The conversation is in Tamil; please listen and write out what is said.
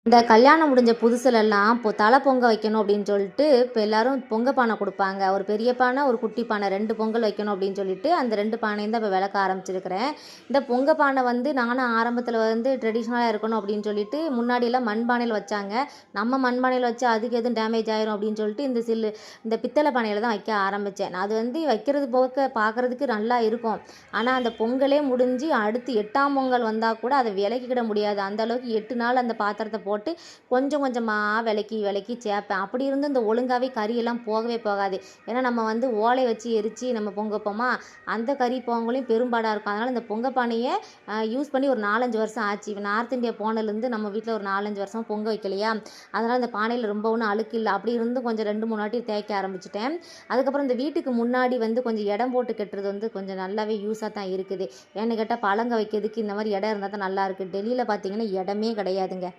இந்த கல்யாணம் முடிஞ்ச புதுசுலலாம் இப்போ தலை பொங்க வைக்கணும் அப்படின்னு சொல்லிட்டு இப்போ எல்லாரும் பொங்க பானை கொடுப்பாங்க. ஒரு பெரிய பானை, ஒரு குட்டி பானை 2 பொங்கல் வைக்கணும் அப்படின்னு சொல்லிட்டு அந்த 2 பானையும் தான் இப்போ விளக்க ஆரம்பிச்சிருக்கிறேன். இந்த பொங்க பானை வந்து நானும் ஆரம்பத்தில் வந்து ட்ரெடிஷ்னலாக இருக்கணும் அப்படின்னு சொல்லிட்டு முன்னாடியெல்லாம் மண்பானையில் வச்சாங்க. நம்ம மண்பானையில் வச்சு அதுக்கு எதுவும் டேமேஜ் ஆயிரும் அப்படின்னு சொல்லிட்டு இந்த பித்தளை பானையில் தான் வைக்க ஆரம்பித்தேன். அது வந்து வைக்கிறது போக பார்க்குறதுக்கு நல்லா இருக்கும். ஆனால் அந்த பொங்கலே முடிஞ்சு அடுத்து 8ஆம் பொங்கல் வந்தால் கூட அதை விலக்கிக்கிட முடியாது. அந்த அளவுக்கு 8 நாள் அந்த பாத்திரத்தை போட்டு கொஞ்சம் கொஞ்சமாக விலக்கி விலக்கி சேர்ப்பேன். அப்படி இருந்து இந்த ஒழுங்காகவே கறியெல்லாம் போகவே போகாது. ஏன்னா நம்ம வந்து ஓலை வச்சு எரித்து நம்ம பொங்க வைப்போமா, அந்த கறி பொங்கலையும் பெரும்பாடாக இருக்கும். அதனால் இந்த பொங்க பானையை யூஸ் பண்ணி ஒரு 4, 5 வருஷம் ஆச்சு. இப்போ நார்த் இந்தியா போனதுலேருந்து நம்ம வீட்டில் ஒரு 4, 5 வருஷம் பொங்க வைக்கலையா, அதனால் இந்த பானையில் ரொம்ப ஒன்றும் அழுக்கு இல்லை. அப்படி இருந்து கொஞ்சம் 2, 3 வாட்டி தேய்க்க ஆரம்பிச்சிட்டேன். அதுக்கப்புறம் இந்த வீட்டுக்கு முன்னாடி வந்து கொஞ்சம் இடம் போட்டு கட்டுறது வந்து கொஞ்சம் நல்லாவே யூஸாக தான் இருக்குது. ஏன்னு கேட்டால் பழங்க வைக்கிறதுக்கு இந்த மாதிரி இடம் இருந்தால் தான் நல்லா இருக்குது. டெல்லியில் பார்த்தீங்கன்னா இடமே கிடையாதுங்க.